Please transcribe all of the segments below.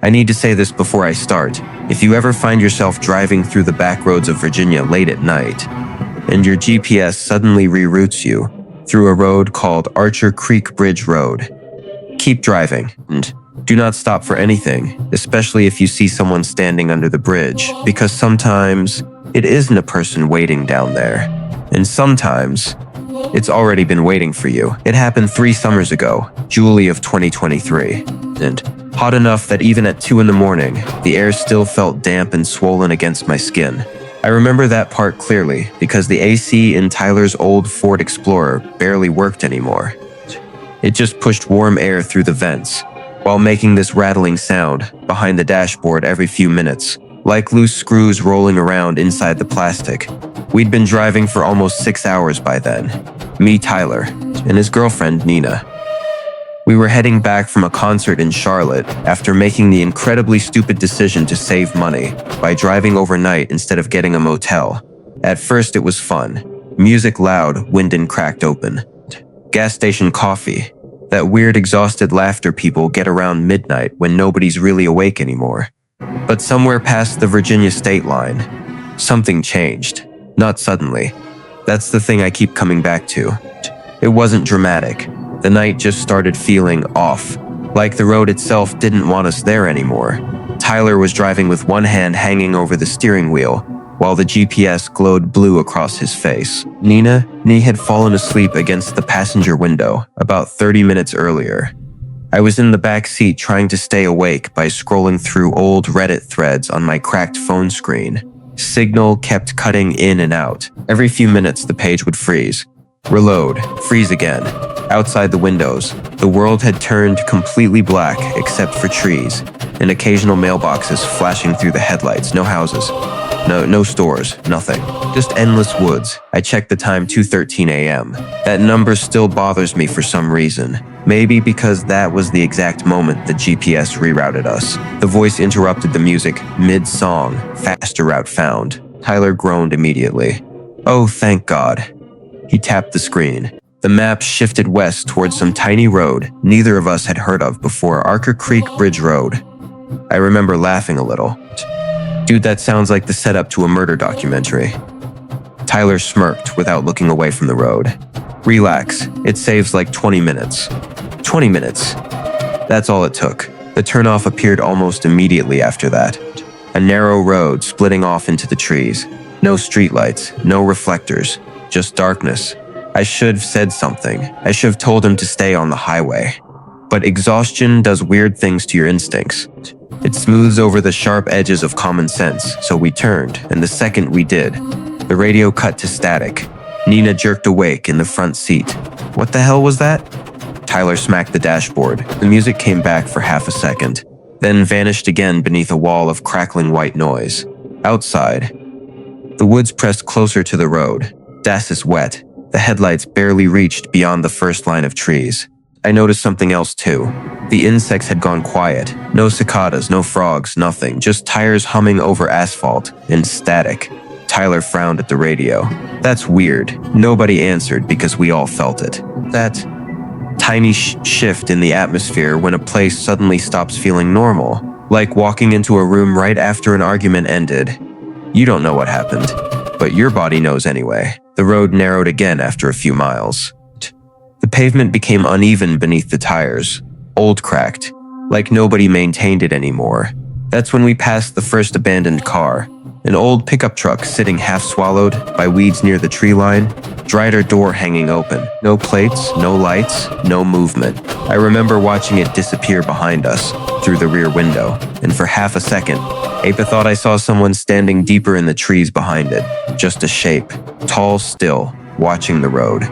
I need to say this before I start. If you ever find yourself driving through the back roads of Virginia late at night, and your GPS suddenly reroutes you through a road called Archer Creek Bridge Road, keep driving and do not stop for anything, especially if you see someone standing under the bridge, because sometimes it isn't a person waiting down there, and sometimes it's already been waiting for you. It happened 3 summers ago, July of 2023, and hot enough that even at 2 in the morning, the air still felt damp and swollen against my skin. I remember that part clearly because the AC in Tyler's old Ford Explorer barely worked anymore. It just pushed warm air through the vents, while making this rattling sound behind the dashboard every few minutes, like loose screws rolling around inside the plastic. We'd been driving for almost 6 hours by then, me, Tyler, and his girlfriend, Nina. We were heading back from a concert in Charlotte after making the incredibly stupid decision to save money by driving overnight instead of getting a motel. At first it was fun. Music loud, window cracked open. Gas station coffee. That weird exhausted laughter people get around midnight when nobody's really awake anymore. But somewhere past the Virginia state line, something changed. Not suddenly. That's the thing I keep coming back to. It wasn't dramatic. The night just started feeling off, like the road itself didn't want us there anymore. Tyler was driving with one hand hanging over the steering wheel, while the GPS glowed blue across his face. Nina had fallen asleep against the passenger window about 30 minutes earlier. I was in the back seat trying to stay awake by scrolling through old Reddit threads on my cracked phone screen. Signal kept cutting in and out. Every few minutes the page would freeze. Reload, freeze again. Outside the windows, the world had turned completely black except for trees and occasional mailboxes flashing through the headlights. No houses, no stores, nothing. Just endless woods. I checked the time, 2:13 a.m. That number still bothers me for some reason. Maybe because that was the exact moment the GPS rerouted us. The voice interrupted the music mid-song. Faster route found. Tyler groaned immediately. Oh, thank God. He tapped the screen. The map shifted west towards some tiny road neither of us had heard of before, Archer Creek Bridge Road. I remember laughing a little. Dude, that sounds like the setup to a murder documentary. Tyler smirked without looking away from the road. Relax, it saves like 20 minutes. 20 minutes. That's all it took. The turnoff appeared almost immediately after that. A narrow road splitting off into the trees. No streetlights, no reflectors, just darkness. I should have said something. I should have told him to stay on the highway. But exhaustion does weird things to your instincts. It smooths over the sharp edges of common sense, so we turned, and the second we did, the radio cut to static. Nina jerked awake in the front seat. What the hell was that? Tyler smacked the dashboard. The music came back for half a second, then vanished again beneath a wall of crackling white noise. Outside, the woods pressed closer to the road. Das is wet. The headlights barely reached beyond the first line of trees. I noticed something else too. The insects had gone quiet. No cicadas, no frogs, nothing. Just tires humming over asphalt and static. Tyler frowned at the radio. That's weird. Nobody answered because we all felt it. That tiny shift in the atmosphere when a place suddenly stops feeling normal. Like walking into a room right after an argument ended. You don't know what happened, but your body knows anyway. The road narrowed again after a few miles. The pavement became uneven beneath the tires, old cracked, like nobody maintained it anymore. That's when we passed the first abandoned car, an old pickup truck sitting half swallowed by weeds near the tree line, drider door hanging open. No plates, no lights, no movement. I remember watching it disappear behind us through the rear window, and for half a second, Apa thought I saw someone standing deeper in the trees behind it, just a shape, tall still, watching the road.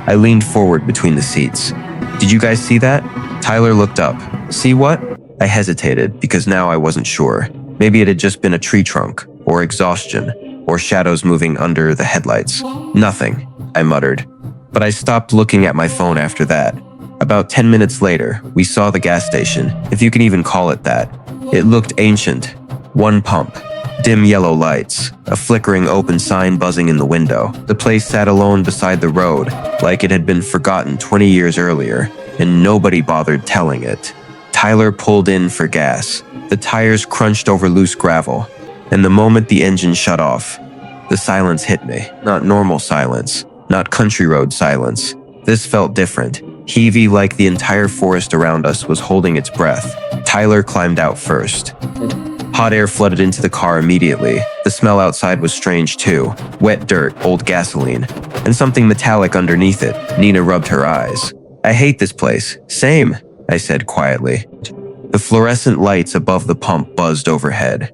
I leaned forward between the seats. Did you guys see that? Tyler looked up. See what? I hesitated because now I wasn't sure. Maybe it had just been a tree trunk, or exhaustion, or shadows moving under the headlights. Nothing, I muttered. But I stopped looking at my phone after that. About 10 minutes later, we saw the gas station, if you can even call it that. It looked ancient. One pump. Dim yellow lights, a flickering open sign buzzing in the window. The place sat alone beside the road, like it had been forgotten 20 years earlier, and nobody bothered telling it. Tyler pulled in for gas. The tires crunched over loose gravel, and the moment the engine shut off, the silence hit me. Not normal silence, not country road silence. This felt different, heavy, like the entire forest around us was holding its breath. Tyler climbed out first. Hot air flooded into the car immediately. The smell outside was strange too. Wet dirt, old gasoline, and something metallic underneath it. Nina rubbed her eyes. "I hate this place." "Same," I said quietly. The fluorescent lights above the pump buzzed overhead.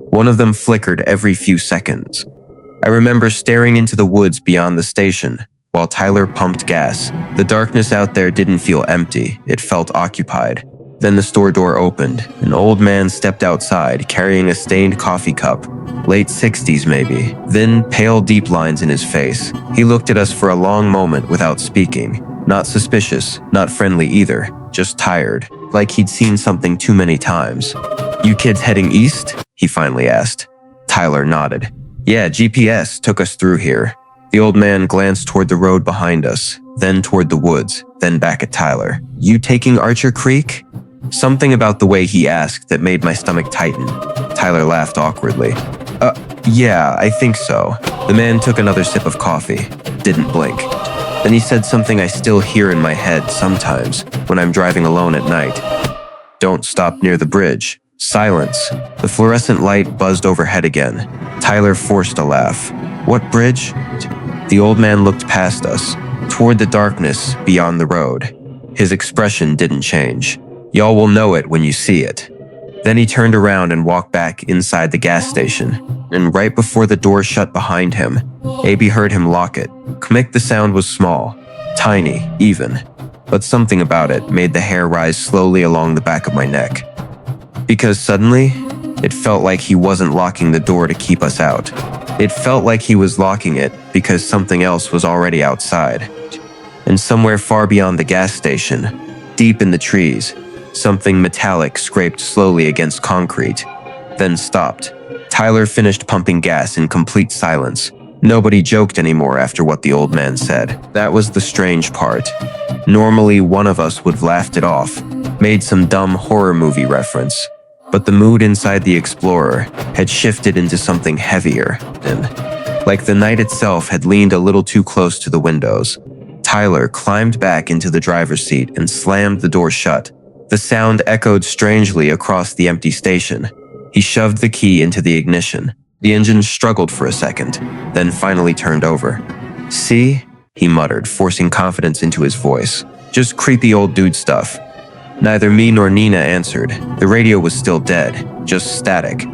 One of them flickered every few seconds. I remember staring into the woods beyond the station while Tyler pumped gas. The darkness out there didn't feel empty, it felt occupied. Then the store door opened. An old man stepped outside carrying a stained coffee cup. Late 60s maybe. Then pale deep lines in his face. He looked at us for a long moment without speaking. Not suspicious, not friendly either, just tired, like he'd seen something too many times. "You kids heading east?" he finally asked. Tyler nodded. "Yeah, GPS took us through here." The old man glanced toward the road behind us, then toward the woods, then back at Tyler. "You taking Archer Creek?" Something about the way he asked that made my stomach tighten. Tyler laughed awkwardly. Yeah, I think so." The man took another sip of coffee, didn't blink. Then he said something I still hear in my head sometimes when I'm driving alone at night. "Don't stop near the bridge." Silence. The fluorescent light buzzed overhead again. Tyler forced a laugh. "What bridge?" The old man looked past us, toward the darkness beyond the road. His expression didn't change. "Y'all will know it when you see it." Then he turned around and walked back inside the gas station. And right before the door shut behind him, Abby heard him lock it. Kmick, the sound was small, tiny, even. But something about it made the hair rise slowly along the back of my neck. Because suddenly, it felt like he wasn't locking the door to keep us out. It felt like he was locking it because something else was already outside. And somewhere far beyond the gas station, deep in the trees, something metallic scraped slowly against concrete, then stopped. Tyler finished pumping gas in complete silence. Nobody joked anymore after what the old man said. That was the strange part. Normally, one of us would have laughed it off, made some dumb horror movie reference. But the mood inside the Explorer had shifted into something heavier, and like the night itself had leaned a little too close to the windows. Tyler climbed back into the driver's seat and slammed the door shut. The sound echoed strangely across the empty station. He shoved the key into the ignition. The engine struggled for a second, then finally turned over. "See?" he muttered, forcing confidence into his voice. "Just creepy old dude stuff." Neither me nor Nina answered. The radio was still dead, just static.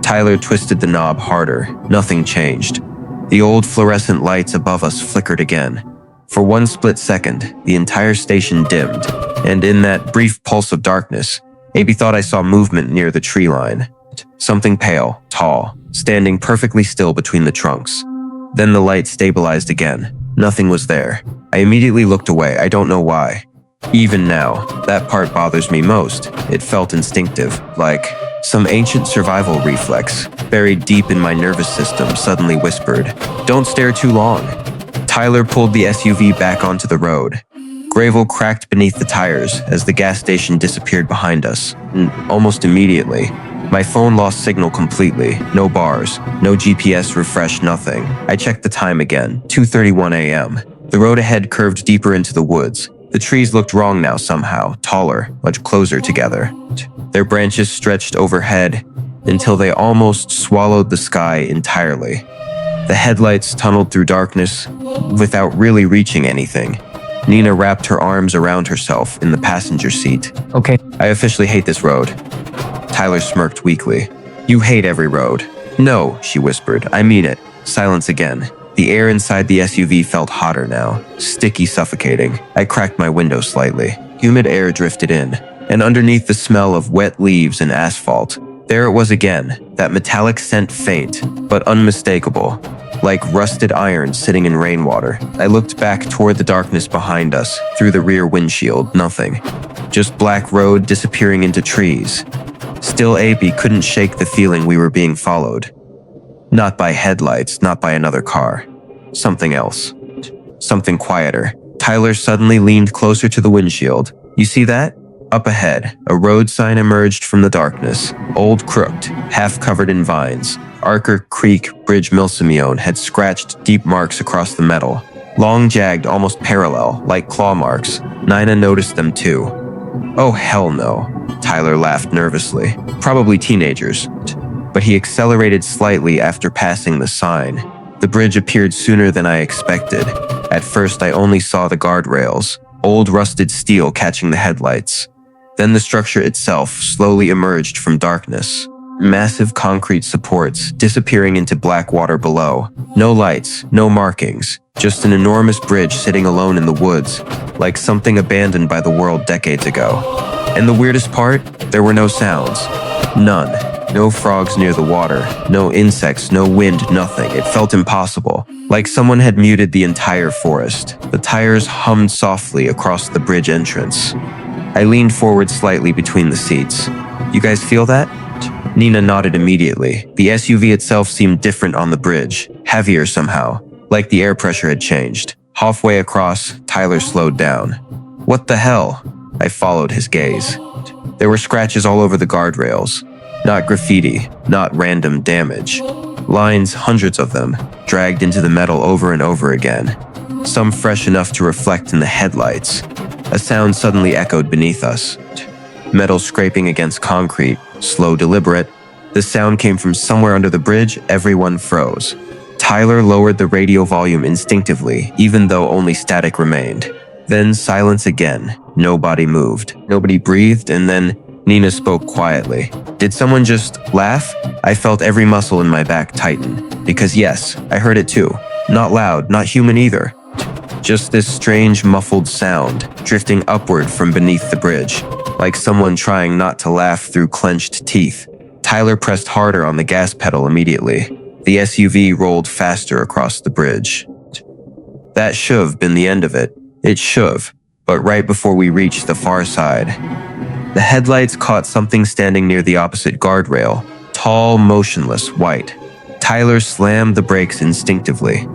Tyler twisted the knob harder. Nothing changed. The old fluorescent lights above us flickered again. For one split second, the entire station dimmed, and in that brief pulse of darkness, Abby thought I saw movement near the tree line. Something pale, tall, standing perfectly still between the trunks. Then the light stabilized again. Nothing was there. I immediately looked away, I don't know why. Even now, that part bothers me most. It felt instinctive, like some ancient survival reflex, buried deep in my nervous system, suddenly whispered, "Don't stare too long." Tyler pulled the SUV back onto the road. Gravel cracked beneath the tires as the gas station disappeared behind us, and almost immediately, my phone lost signal completely. No bars, no GPS refresh, nothing. I checked the time again, 2:31 a.m. The road ahead curved deeper into the woods. The trees looked wrong now somehow, taller, much closer together. Their branches stretched overhead until they almost swallowed the sky entirely. The headlights tunneled through darkness without really reaching anything. Nina wrapped her arms around herself in the passenger seat. "Okay, "I officially hate this road." Tyler smirked weakly. "You hate every road." "No," she whispered. "I mean it." Silence again. The air inside the SUV felt hotter now, sticky, suffocating. I cracked my window slightly. Humid air drifted in, and underneath the smell of wet leaves and asphalt, there it was again, that metallic scent, faint but unmistakable, like rusted iron sitting in rainwater. I looked back toward the darkness behind us, through the rear windshield, nothing. Just black road disappearing into trees. Still, Abby couldn't shake the feeling we were being followed. Not by headlights, not by another car. Something else. Something quieter. Tyler suddenly leaned closer to the windshield. "You see that?" Up ahead, a road sign emerged from the darkness, old crooked, half covered in vines. Archer Creek Bridge Mill Simeone had scratched deep marks across the metal, long jagged almost parallel, like claw marks. Nina noticed them too. Oh hell no, Tyler laughed nervously. Probably teenagers. But he accelerated slightly after passing the sign. The bridge appeared sooner than I expected. At first I only saw the guardrails, old rusted steel catching the headlights. Then the structure itself slowly emerged from darkness. Massive concrete supports disappearing into black water below. No lights, no markings, just an enormous bridge sitting alone in the woods, like something abandoned by the world decades ago. And the weirdest part? There were no sounds. None. No frogs near the water, no insects, no wind, nothing. It felt impossible, like someone had muted the entire forest. The tires hummed softly across the bridge entrance. I leaned forward slightly between the seats. You guys feel that? Nina nodded immediately. The SUV itself seemed different on the bridge, heavier somehow, like the air pressure had changed. Halfway across, Tyler slowed down. What the hell? I followed his gaze. There were scratches all over the guardrails. Not graffiti, not random damage. Lines, hundreds of them, dragged into the metal over and over again. Some fresh enough to reflect in the headlights. A sound suddenly echoed beneath us. Metal scraping against concrete, slow, deliberate. The sound came from somewhere under the bridge. Everyone froze. Tyler lowered the radio volume instinctively, even though only static remained. Then silence again. Nobody moved. Nobody breathed, and then Nina spoke quietly. Did someone just laugh? I felt every muscle in my back tighten. Because yes, I heard it too. Not loud, not human either. Just this strange muffled sound, drifting upward from beneath the bridge, like someone trying not to laugh through clenched teeth. Tyler pressed harder on the gas pedal immediately. The SUV rolled faster across the bridge. That should've been the end of it. It should've, but right before we reached the far side, the headlights caught something standing near the opposite guardrail, tall, motionless, white. Tyler slammed the brakes instinctively.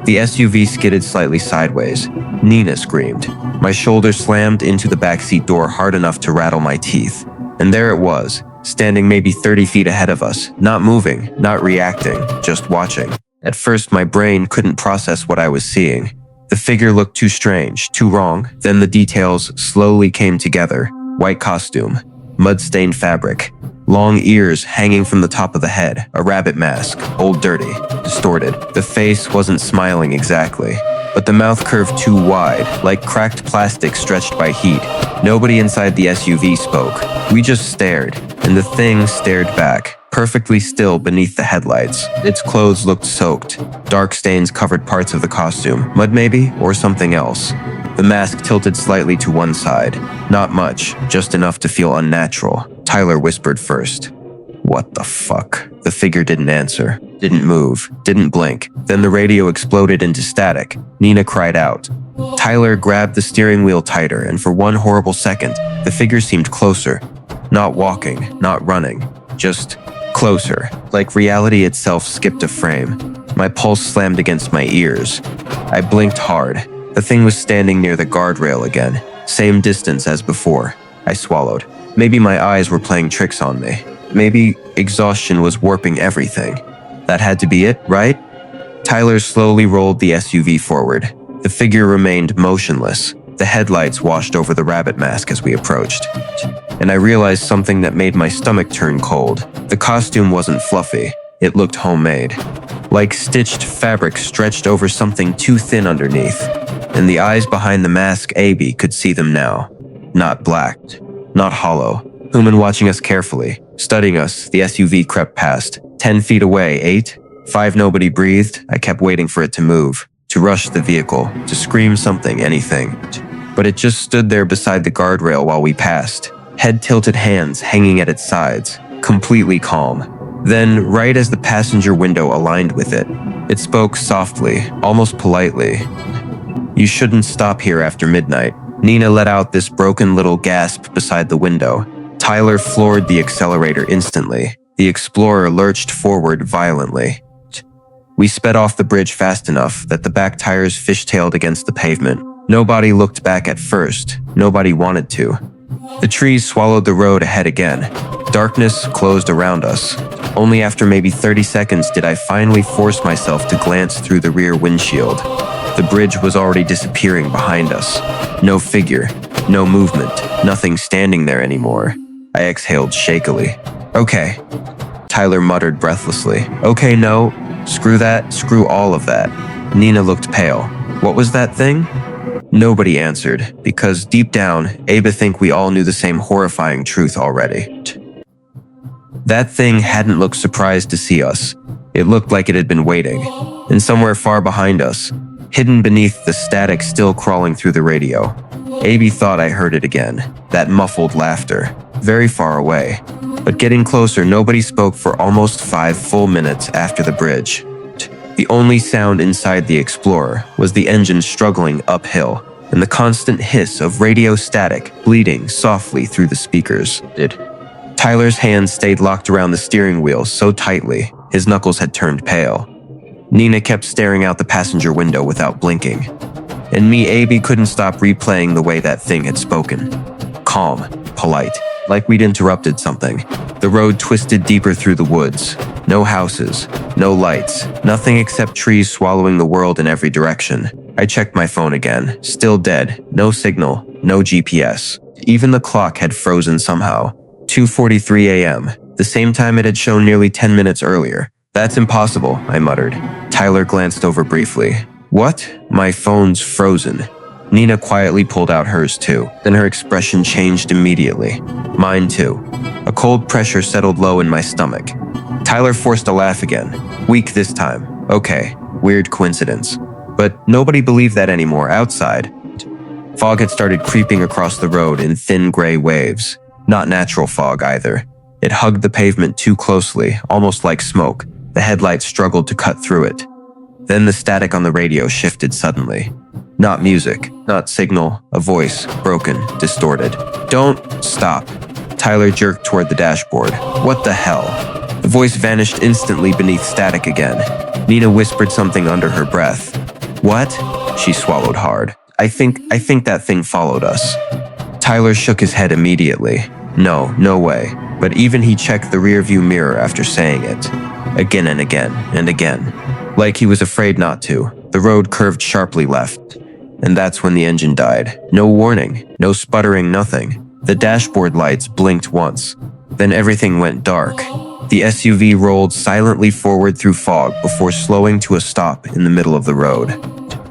The SUV skidded slightly sideways. Nina screamed. My shoulder slammed into the backseat door hard enough to rattle my teeth. And there it was, standing maybe 30 feet ahead of us, not moving, not reacting, just watching. At first, my brain couldn't process what I was seeing. The figure looked too strange, too wrong. Then the details slowly came together. White costume, mud-stained fabric, long ears hanging from the top of the head, a rabbit mask, old dirty, distorted. The face wasn't smiling exactly, but the mouth curved too wide, like cracked plastic stretched by heat. Nobody inside the SUV spoke. We just stared, and the thing stared back, perfectly still beneath the headlights. Its clothes looked soaked. Dark stains covered parts of the costume. Mud maybe, or something else. The mask tilted slightly to one side. Not much, just enough to feel unnatural. Tyler whispered first. What the fuck? The figure didn't answer, didn't move, didn't blink. Then the radio exploded into static. Nina cried out. Tyler grabbed the steering wheel tighter, and for one horrible second, the figure seemed closer. Not walking, not running, just closer, like reality itself skipped a frame. My pulse slammed against my ears. I blinked hard. The thing was standing near the guardrail again, same distance as before. I swallowed. Maybe my eyes were playing tricks on me. Maybe exhaustion was warping everything. That had to be it, right? Tyler slowly rolled the SUV forward. The figure remained motionless. The headlights washed over the rabbit mask as we approached. And I realized something that made my stomach turn cold. The costume wasn't fluffy. It looked homemade. Like stitched fabric stretched over something too thin underneath. And the eyes behind the mask, Abby could see them now. Not black. Not hollow. Human watching us carefully. Studying us, the SUV crept past. 10 feet away, 8. 5, nobody breathed. I kept waiting for it to move. To rush the vehicle. To scream something, anything. But it just stood there beside the guardrail while we passed. Head tilted, hands hanging at its sides. Completely calm. Then, right as the passenger window aligned with it, it spoke softly, almost politely. You shouldn't stop here after midnight. Nina let out this broken little gasp beside the window. Tyler floored the accelerator instantly. The Explorer lurched forward violently. We sped off the bridge fast enough that the back tires fishtailed against the pavement. Nobody looked back at first. Nobody wanted to. The trees swallowed the road ahead again. Darkness closed around us. Only after maybe 30 seconds did I finally force myself to glance through the rear windshield. The bridge was already disappearing behind us. No figure, no movement, nothing standing there anymore. I exhaled shakily. Okay, Tyler muttered breathlessly. Okay, no, screw that, screw all of that. Nina looked pale. What was that thing? Nobody answered, because deep down, Aba think we all knew the same horrifying truth already. That thing hadn't looked surprised to see us. It looked like it had been waiting. And somewhere far behind us, hidden beneath the static still crawling through the radio, Abby thought I heard it again, that muffled laughter, very far away. But getting closer, nobody spoke for almost 5 full minutes after the bridge. The only sound inside the Explorer was the engine struggling uphill, and the constant hiss of radio static bleeding softly through the speakers. Tyler's hands stayed locked around the steering wheel so tightly, his knuckles had turned pale. Nina kept staring out the passenger window without blinking. And me, Abby, couldn't stop replaying the way that thing had spoken. Calm, polite, like we'd interrupted something. The road twisted deeper through the woods. No houses, no lights, nothing except trees swallowing the world in every direction. I checked my phone again. Still dead. No signal, no GPS. Even the clock had frozen somehow. 2:43 a.m., the same time it had shown nearly 10 minutes earlier. That's impossible, I muttered. Tyler glanced over briefly. What? My phone's frozen. Nina quietly pulled out hers too. Then her expression changed immediately. Mine too. A cold pressure settled low in my stomach. Tyler forced a laugh again. Weak this time. Okay, weird coincidence. But nobody believed that anymore outside. Fog had started creeping across the road in thin gray waves. Not natural fog either. It hugged the pavement too closely, almost like smoke. The headlights struggled to cut through it. Then the static on the radio shifted suddenly. Not music, not signal, a voice, broken, distorted. Don't stop. Tyler jerked toward the dashboard. What the hell? The voice vanished instantly beneath static again. Nina whispered something under her breath. What? She swallowed hard. I think that thing followed us. Tyler shook his head immediately. No way. But even he checked the rearview mirror after saying it. Again and again and again. Like he was afraid not to. The road curved sharply left. And that's when the engine died. No warning, no sputtering, nothing. The dashboard lights blinked once. Then everything went dark. The SUV rolled silently forward through fog before slowing to a stop in the middle of the road.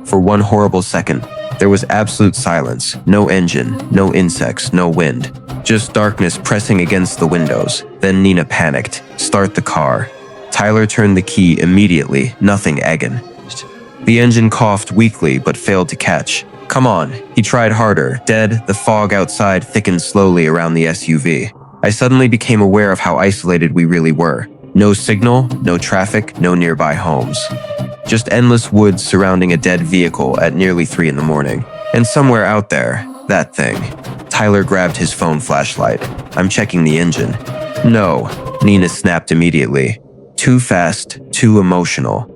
For one horrible second, there was absolute silence. No engine, no insects, no wind. Just darkness pressing against the windows. Then Nina panicked. Start the car. Tyler turned the key immediately, nothing egging. The engine coughed weakly but failed to catch. Come on, he tried harder. Dead, the fog outside thickened slowly around the SUV. I suddenly became aware of how isolated we really were. No signal, no traffic, no nearby homes. Just endless woods surrounding a dead vehicle at nearly 3 in the morning. And somewhere out there, that thing. Tyler grabbed his phone flashlight. I'm checking the engine. No, Nina snapped immediately. Too fast, too emotional.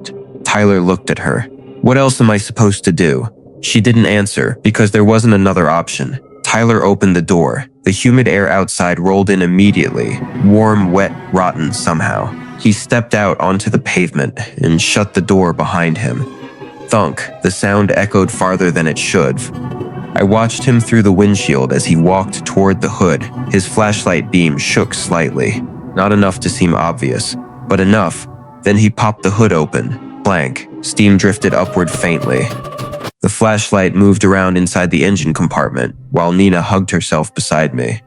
Tyler looked at her. What else am I supposed to do? She didn't answer because there wasn't another option. Tyler opened the door. The humid air outside rolled in immediately. Warm, wet, rotten somehow. He stepped out onto the pavement and shut the door behind him. Thunk, the sound echoed farther than it should. I watched him through the windshield as he walked toward the hood. His flashlight beam shook slightly. Not enough to seem obvious, but enough. Then he popped the hood open. Blank. Steam drifted upward faintly. The flashlight moved around inside the engine compartment, while Nina hugged herself beside me.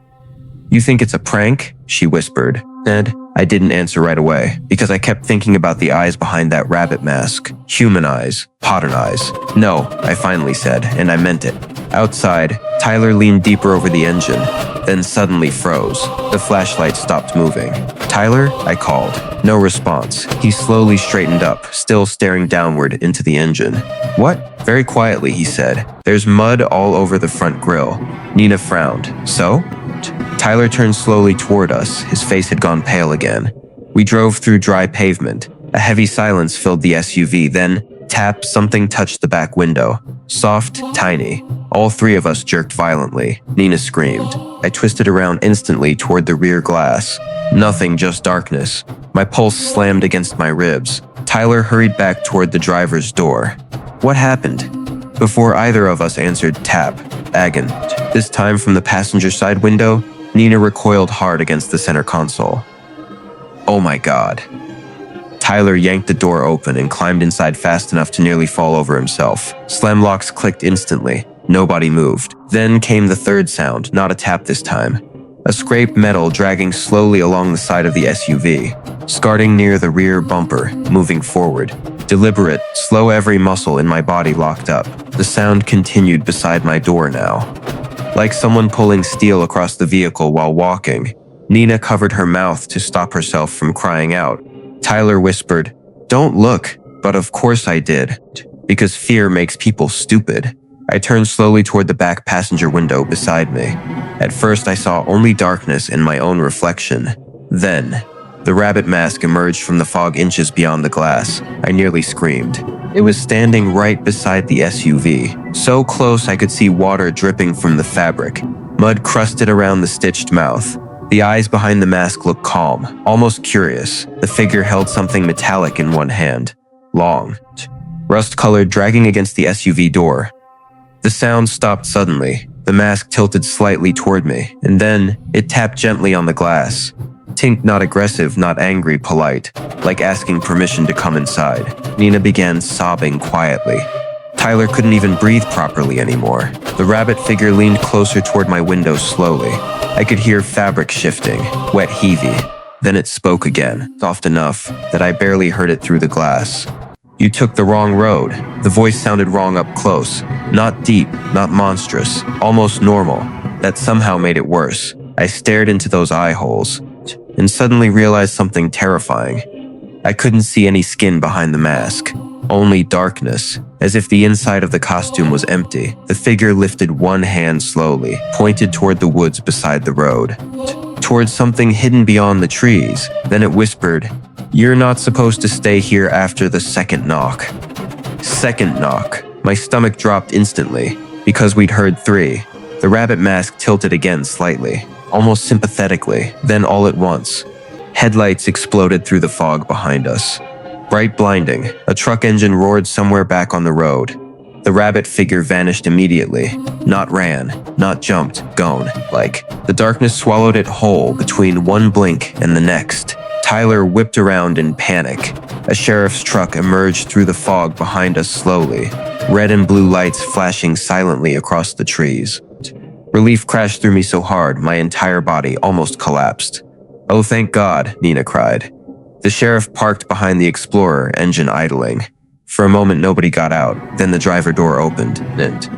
You think it's a prank? She whispered. Ned, I didn't answer right away, because I kept thinking about the eyes behind that rabbit mask. Human eyes. Pattern eyes. No, I finally said, and I meant it. Outside, Tyler leaned deeper over the engine, then suddenly froze. The flashlight stopped moving. Tyler, I called. No response. He slowly straightened up, still staring downward into the engine. What? Very quietly, he said. There's mud all over the front grille. Nina frowned. So? Tyler turned slowly toward us. His face had gone pale again. We drove through dry pavement. A heavy silence filled the SUV. Then, Tap, something touched the back window. Soft, tiny. All three of us jerked violently. Nina screamed. I twisted around instantly toward the rear glass. Nothing, just darkness. My pulse slammed against my ribs. Tyler hurried back toward the driver's door. What happened? Before either of us answered, tap. Again. This time from the passenger side window, Nina recoiled hard against the center console. Oh my God. Tyler yanked the door open and climbed inside fast enough to nearly fall over himself. Slam locks clicked instantly. Nobody moved. Then came the third sound, not a tap this time. A scraped metal dragging slowly along the side of the SUV, scarting near the rear bumper, moving forward. Deliberate, slow, every muscle in my body locked up. The sound continued beside my door now. Like someone pulling steel across the vehicle while walking. Nina covered her mouth to stop herself from crying out. Tyler whispered, "Don't look," but of course I did, because fear makes people stupid. I turned slowly toward the back passenger window beside me. At first I saw only darkness and my own reflection. Then, the rabbit mask emerged from the fog inches beyond the glass. I nearly screamed. It was standing right beside the SUV, so close I could see water dripping from the fabric, mud crusted around the stitched mouth. The eyes behind the mask looked calm, almost curious. The figure held something metallic in one hand, long, rust-colored, dragging against the SUV door. The sound stopped suddenly. The mask tilted slightly toward me, and then it tapped gently on the glass. Tink, not aggressive, not angry, polite, like asking permission to come inside. Nina began sobbing quietly. Tyler couldn't even breathe properly anymore. The rabbit figure leaned closer toward my window slowly. I could hear fabric shifting, wet heavy. Then it spoke again, soft enough that I barely heard it through the glass. "You took the wrong road." The voice sounded wrong up close. Not deep, not monstrous, almost normal. That somehow made it worse. I stared into those eye holes and suddenly realized something terrifying. I couldn't see any skin behind the mask. Only darkness, as if the inside of the costume was empty. The figure lifted one hand slowly, pointed toward the woods beside the road, towards something hidden beyond the trees. Then it whispered, "You're not supposed to stay here after the second knock." Second knock. My stomach dropped instantly, because we'd heard three. The rabbit mask tilted again slightly, almost sympathetically, then all at once. Headlights exploded through the fog behind us. Bright, blinding, a truck engine roared somewhere back on the road. The rabbit figure vanished immediately. Not ran, not jumped, gone, like. The darkness swallowed it whole between one blink and the next. Tyler whipped around in panic. A sheriff's truck emerged through the fog behind us slowly, red and blue lights flashing silently across the trees. Relief crashed through me so hard, my entire body almost collapsed. "Oh, thank God," Nina cried. The sheriff parked behind the Explorer, engine idling. For a moment, nobody got out. Then the driver door opened, and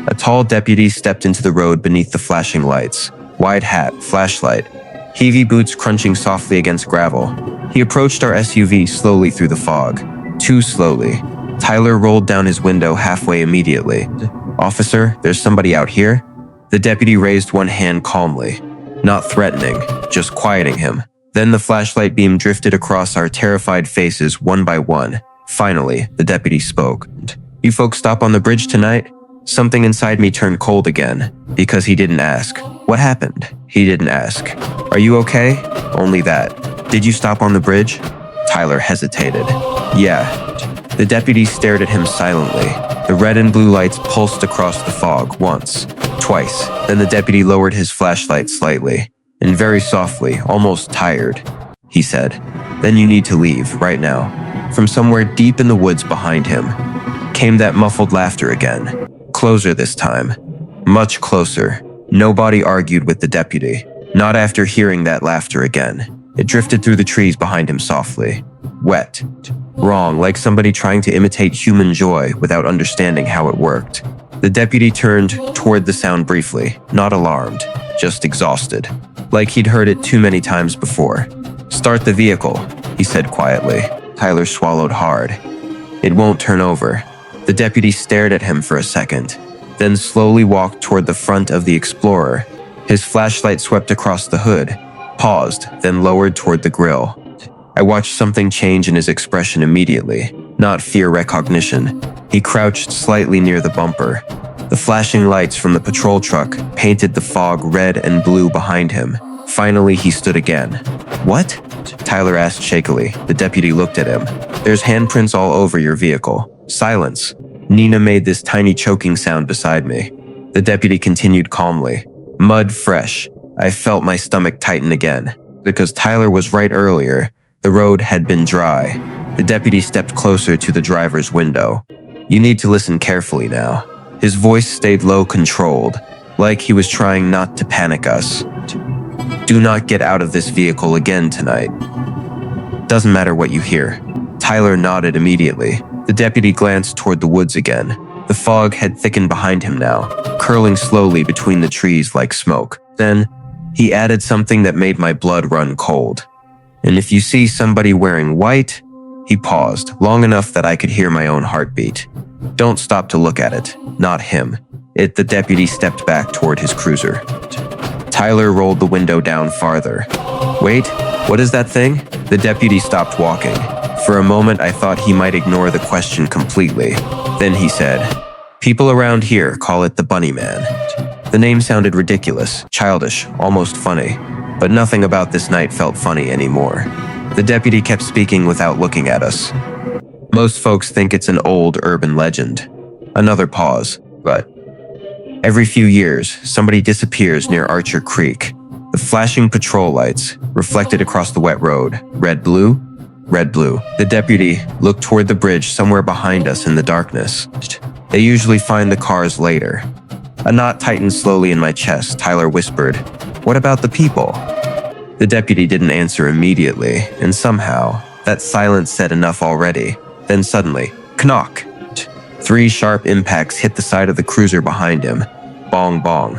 a tall deputy stepped into the road beneath the flashing lights. Wide hat, flashlight, heavy boots crunching softly against gravel. He approached our SUV slowly through the fog. Too slowly. Tyler rolled down his window halfway immediately. "Officer, there's somebody out here?" The deputy raised one hand calmly, not threatening, just quieting him. Then the flashlight beam drifted across our terrified faces one by one. Finally, the deputy spoke. "You folks stop on the bridge tonight?" Something inside me turned cold again, because he didn't ask. "What happened?" He didn't ask. "Are you okay?" Only that. "Did you stop on the bridge?" Tyler hesitated. "Yeah." The deputy stared at him silently. The red and blue lights pulsed across the fog once, twice. Then the deputy lowered his flashlight slightly. And very softly, almost tired, he said, "Then you need to leave, right now." From somewhere deep in the woods behind him came that muffled laughter again. Closer this time. Much closer. Nobody argued with the deputy. Not after hearing that laughter again. It drifted through the trees behind him softly. Wet. Wrong, like somebody trying to imitate human joy without understanding how it worked. The deputy turned toward the sound briefly, not alarmed, just exhausted. Like he'd heard it too many times before. "Start the vehicle," he said quietly. Tyler swallowed hard. "It won't turn over." The deputy stared at him for a second, then slowly walked toward the front of the Explorer. His flashlight swept across the hood, paused, then lowered toward the grill. I watched something change in his expression immediately. not fear recognition. He crouched slightly near the bumper. The flashing lights from the patrol truck painted the fog red and blue behind him. Finally, he stood again. "What?" Tyler asked shakily. The deputy looked at him. "There's handprints all over your vehicle." Silence. Nina made this tiny choking sound beside me. The deputy continued calmly. "Mud fresh." I felt my stomach tighten again. Because Tyler was right earlier, the road had been dry. The deputy stepped closer to the driver's window. "You need to listen carefully now." His voice stayed low, controlled, like he was trying not to panic us. "Do not get out of this vehicle again tonight. Doesn't matter what you hear." Tyler nodded immediately. The deputy glanced toward the woods again. The fog had thickened behind him now, curling slowly between the trees like smoke. Then, he added something that made my blood run cold. "And if you see somebody wearing white," he paused, long enough that I could hear my own heartbeat. "Don't stop to look at it. Not him." The deputy stepped back toward his cruiser. Tyler rolled the window down farther. "Wait, what is that thing?" The deputy stopped walking. For a moment, I thought he might ignore the question completely. Then he said, "People around here call it the Bunny Man." The name sounded ridiculous, childish, almost funny. But nothing about this night felt funny anymore. The deputy kept speaking without looking at us. "Most folks think it's an old urban legend." Another pause, but every few years, somebody disappears near Archer Creek. The flashing patrol lights reflected across the wet road. Red-blue? Red-blue. The deputy looked toward the bridge somewhere behind us in the darkness. "They usually find the cars later." A knot tightened slowly in my chest. Tyler whispered, "What about the people?" The deputy didn't answer immediately, and somehow, that silence said enough already. Then suddenly, knock! 3 sharp impacts hit the side of the cruiser behind him. Bong bong.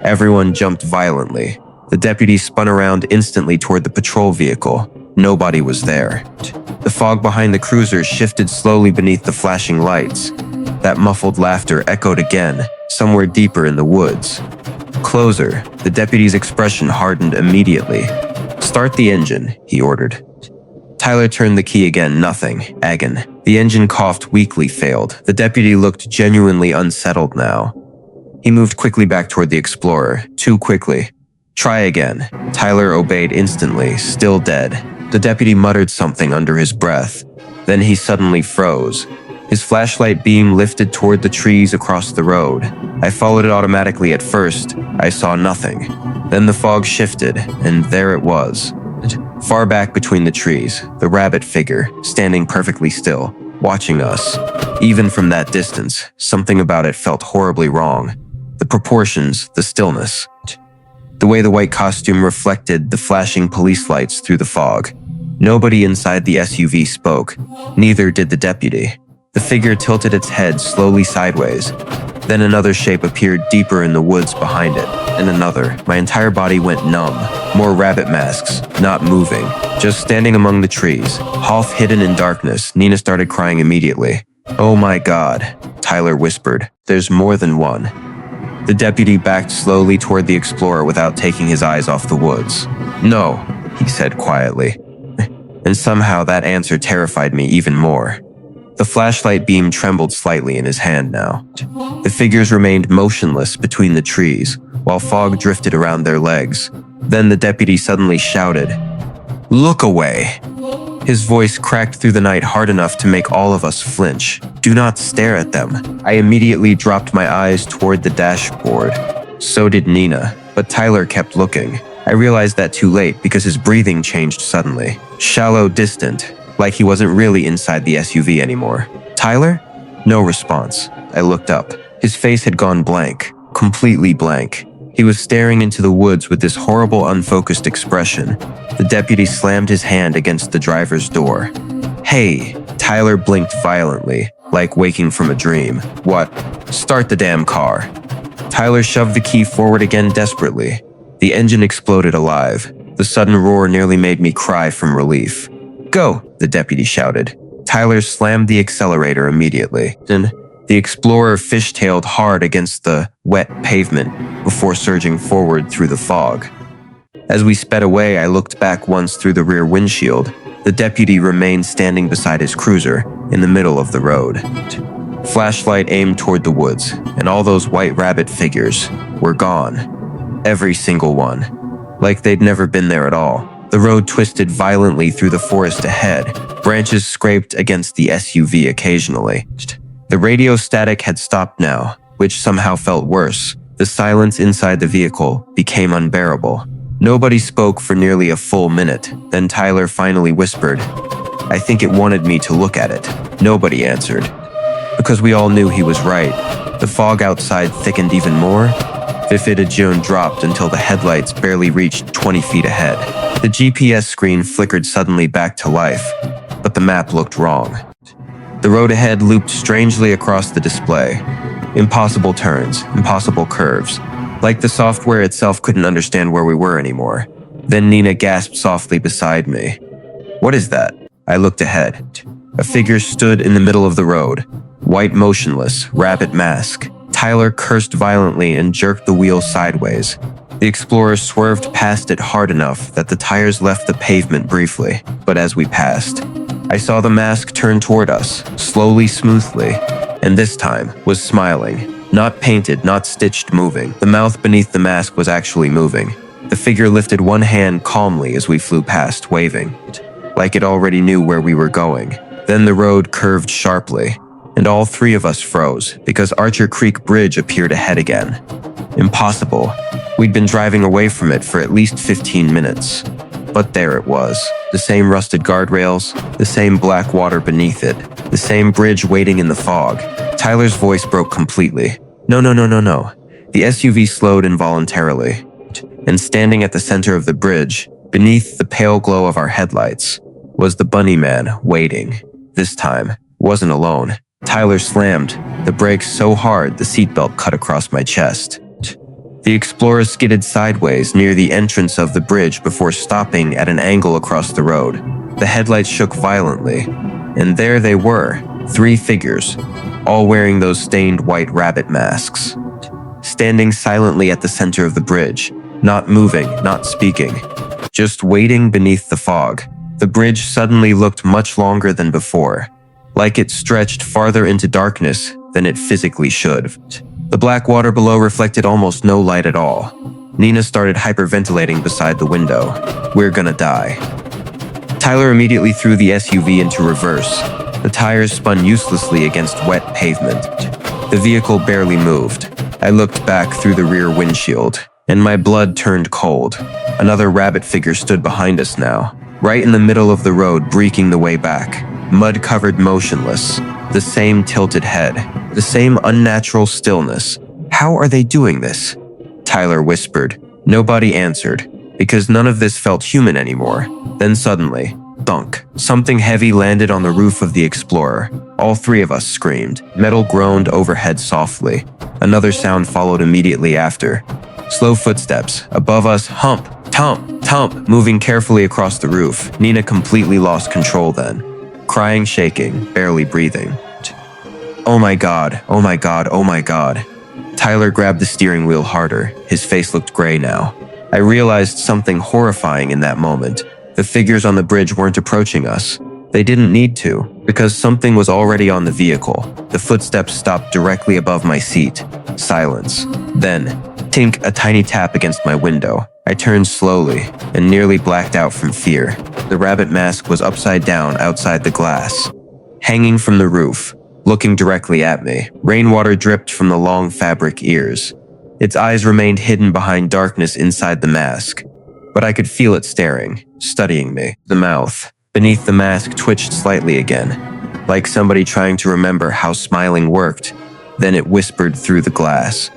Everyone jumped violently. The deputy spun around instantly toward the patrol vehicle. Nobody was there. The fog behind the cruiser shifted slowly beneath the flashing lights. That muffled laughter echoed again, somewhere deeper in the woods. "Closer." The deputy's expression hardened immediately. "Start the engine," he ordered. Tyler turned the key again. Nothing. Agon. The engine coughed weakly, failed. The deputy looked genuinely unsettled now. He moved quickly back toward the Explorer. Too quickly. "Try again." Tyler obeyed instantly, still dead. The deputy muttered something under his breath. Then he suddenly froze. His flashlight beam lifted toward the trees across the road. I followed it automatically at first. I saw nothing. Then the fog shifted, and there it was. Far back between the trees, the rabbit figure, standing perfectly still, watching us. Even from that distance, something about it felt horribly wrong. The proportions, the stillness. The way the white costume reflected the flashing police lights through the fog. Nobody inside the SUV spoke. Neither did the deputy. The figure tilted its head slowly sideways. Then another shape appeared deeper in the woods behind it, and another. My entire body went numb. More rabbit masks, not moving, just standing among the trees, half hidden in darkness. Nina started crying immediately. "Oh my God," Tyler whispered. "There's more than one." The deputy backed slowly toward the Explorer without taking his eyes off the woods. "No," he said quietly. And somehow that answer terrified me even more. The flashlight beam trembled slightly in his hand now. The figures remained motionless between the trees, while fog drifted around their legs. Then the deputy suddenly shouted, "Look away!" His voice cracked through the night hard enough to make all of us flinch. "Do not stare at them." I immediately dropped my eyes toward the dashboard. So did Nina, but Tyler kept looking. I realized that too late because his breathing changed suddenly. Shallow, distant, like he wasn't really inside the SUV anymore. "Tyler?" No response. I looked up. His face had gone blank, completely blank. He was staring into the woods with this horrible, unfocused expression. The deputy slammed his hand against the driver's door. "Hey!" Tyler blinked violently, like waking from a dream. "What?" "Start the damn car." Tyler shoved the key forward again desperately. The engine exploded alive. The sudden roar nearly made me cry from relief. "Go!" the deputy shouted. Tyler slammed the accelerator immediately. Then the Explorer fishtailed hard against the wet pavement before surging forward through the fog. As we sped away, I looked back once through the rear windshield. The deputy remained standing beside his cruiser, in the middle of the road. Flashlight aimed toward the woods, and all those white rabbit figures were gone. Every single one. Like they'd never been there at all. The road twisted violently through the forest ahead. Branches scraped against the SUV occasionally. The radio static had stopped now, which somehow felt worse. The silence inside the vehicle became unbearable. Nobody spoke for nearly a full minute. Then Tyler finally whispered, "I think it wanted me to look at it." Nobody answered, because we all knew he was right. The fog outside thickened even more. Vividigion dropped until the headlights barely reached 20 feet ahead. The GPS screen flickered suddenly back to life, but the map looked wrong. The road ahead looped strangely across the display. Impossible turns, impossible curves. Like the software itself couldn't understand where we were anymore. Then Nina gasped softly beside me. "What is that?" I looked ahead. A figure stood in the middle of the road. White, motionless, rabbit mask. Tyler cursed violently and jerked the wheel sideways. The Explorer swerved past it hard enough that the tires left the pavement briefly, but as we passed, I saw the mask turn toward us, slowly, smoothly, and this time was smiling. Not painted, not stitched, moving. The mouth beneath the mask was actually moving. The figure lifted one hand calmly as we flew past, waving, like it already knew where we were going. Then the road curved sharply, and all three of us froze because Archer Creek Bridge appeared ahead again. Impossible. We'd been driving away from it for at least 15 minutes. But there it was. The same rusted guardrails, the same black water beneath it, the same bridge waiting in the fog. Tyler's voice broke completely. No. The SUV slowed involuntarily, and standing at the center of the bridge, beneath the pale glow of our headlights, was the bunny man waiting. This time, wasn't alone. Tyler slammed the brakes so hard the seatbelt cut across my chest. The Explorer skidded sideways near the entrance of the bridge before stopping at an angle across the road. The headlights shook violently, and there they were, three figures, all wearing those stained white rabbit masks. Standing silently at the center of the bridge, not moving, not speaking, just waiting beneath the fog. The bridge suddenly looked much longer than before, like it stretched farther into darkness than it physically should. The black water below reflected almost no light at all. Nina started hyperventilating beside the window. "We're gonna die." Tyler immediately threw the SUV into reverse. The tires spun uselessly against wet pavement. The vehicle barely moved. I looked back through the rear windshield, and my blood turned cold. Another rabbit figure stood behind us now, right in the middle of the road, breaking the way back. Mud-covered, motionless. The same tilted head. The same unnatural stillness. "How are they doing this?" Tyler whispered. Nobody answered, because none of this felt human anymore. Then suddenly, thunk. Something heavy landed on the roof of the Explorer. All three of us screamed. Metal groaned overhead softly. Another sound followed immediately after. Slow footsteps. Above us, hump, tump, tump, moving carefully across the roof. Nina completely lost control then. Crying, shaking, barely breathing. "Oh my God, oh my God, oh my God." Tyler grabbed the steering wheel harder. His face looked gray now. I realized something horrifying in that moment. The figures on the bridge weren't approaching us. They didn't need to, because something was already on the vehicle. The footsteps stopped directly above my seat. Silence. Then, tink, a tiny tap against my window. I turned slowly and nearly blacked out from fear. The rabbit mask was upside down outside the glass, hanging from the roof, looking directly at me. Rainwater dripped from the long fabric ears. Its eyes remained hidden behind darkness inside the mask, but I could feel it staring, studying me. The mouth beneath the mask twitched slightly again, like somebody trying to remember how smiling worked. Then it whispered through the glass,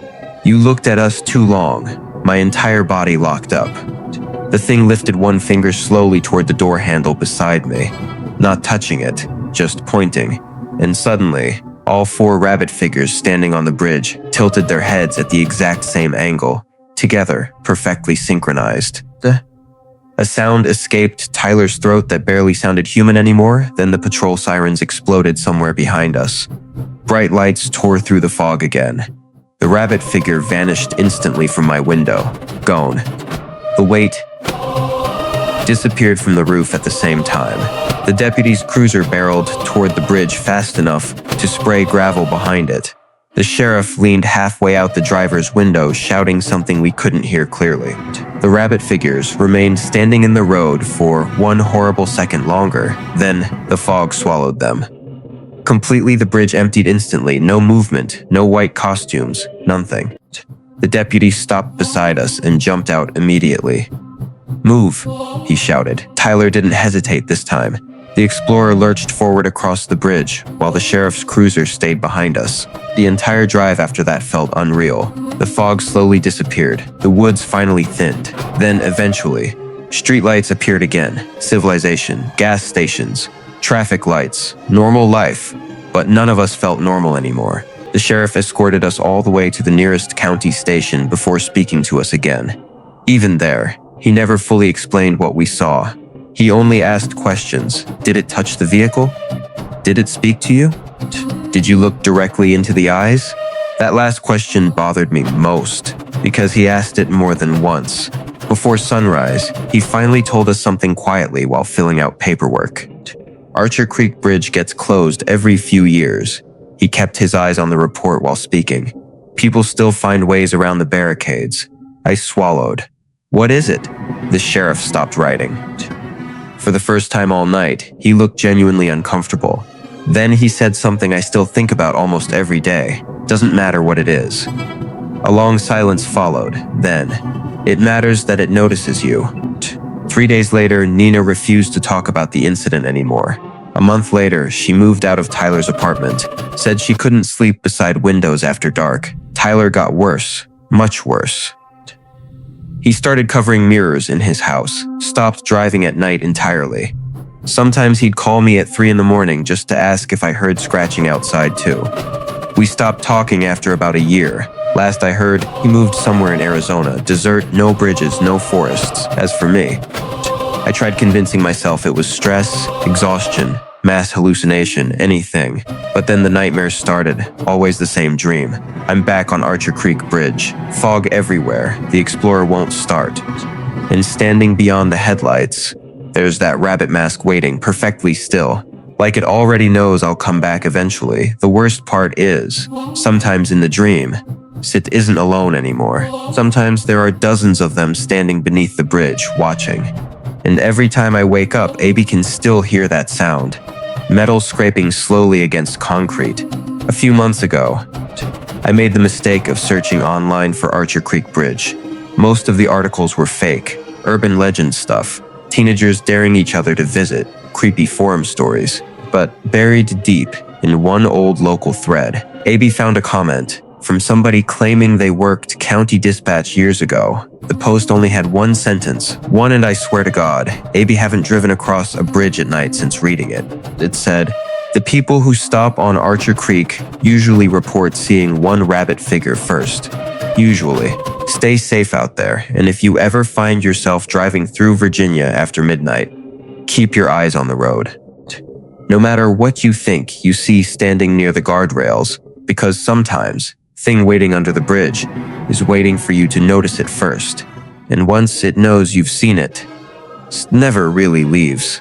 "You looked at us too long." My entire body locked up. The thing lifted one finger slowly toward the door handle beside me, not touching it, just pointing. And suddenly, all four rabbit figures standing on the bridge tilted their heads at the exact same angle, together, perfectly synchronized. A sound escaped Tyler's throat that barely sounded human anymore. Then the patrol sirens exploded somewhere behind us. Bright lights tore through the fog again. The rabbit figure vanished instantly from my window. Gone. The weight disappeared from the roof at the same time. The deputy's cruiser barreled toward the bridge fast enough to spray gravel behind it. The sheriff leaned halfway out the driver's window, shouting something we couldn't hear clearly. The rabbit figures remained standing in the road for one horrible second longer, then the fog swallowed them. Completely, the bridge emptied instantly, no movement, no white costumes, nothing. The deputy stopped beside us and jumped out immediately. "Move," he shouted. Tyler didn't hesitate this time. The Explorer lurched forward across the bridge, while the sheriff's cruiser stayed behind us. The entire drive after that felt unreal. The fog slowly disappeared. The woods finally thinned. Then, eventually, streetlights appeared again. Civilization, gas stations, traffic lights, normal life. But none of us felt normal anymore. The sheriff escorted us all the way to the nearest county station before speaking to us again. Even there, he never fully explained what we saw. He only asked questions. Did it touch the vehicle? Did it speak to you? Did you look directly into the eyes? That last question bothered me most, because he asked it more than once. Before sunrise, he finally told us something quietly while filling out paperwork. Archer Creek Bridge gets closed every few years. He kept his eyes on the report while speaking. People still find ways around the barricades. I swallowed. What is it? The sheriff stopped writing. For the first time all night, he looked genuinely uncomfortable. Then he said something I still think about almost every day. Doesn't matter what it is. A long silence followed. Then, it matters that it notices you. 3 days later, Nina refused to talk about the incident anymore. A month later, she moved out of Tyler's apartment, said she couldn't sleep beside windows after dark. Tyler got worse, much worse. He started covering mirrors in his house, stopped driving at night entirely. Sometimes he'd call me at 3 in the morning just to ask if I heard scratching outside too. We stopped talking after about a year. Last I heard, he moved somewhere in Arizona, desert, no bridges, no forests. As for me, I tried convincing myself it was stress, exhaustion, mass hallucination, anything. But then the nightmares started, always the same dream. I'm back on Archer Creek Bridge, fog everywhere, the Explorer won't start. And standing beyond the headlights, there's that rabbit mask waiting perfectly still. Like it already knows I'll come back eventually. The worst part is, sometimes in the dream, Sit isn't alone anymore. Sometimes there are dozens of them standing beneath the bridge, watching. And every time I wake up, Abby can still hear that sound. Metal scraping slowly against concrete. A few months ago, I made the mistake of searching online for Archer Creek Bridge. Most of the articles were fake, urban legend stuff, teenagers daring each other to visit, creepy forum stories. But buried deep in one old local thread, Abby found a comment from somebody claiming they worked county dispatch years ago. The post only had one sentence, one, and I swear to God, Abby haven't driven across a bridge at night since reading it. It said, "The people who stop on Archer Creek usually report seeing one rabbit figure first. Usually. Stay safe out there, and if you ever find yourself driving through Virginia after midnight, keep your eyes on the road. No matter what you think you see standing near the guardrails, because sometimes thing waiting under the bridge is waiting for you to notice it first. And once it knows you've seen it, it never really leaves."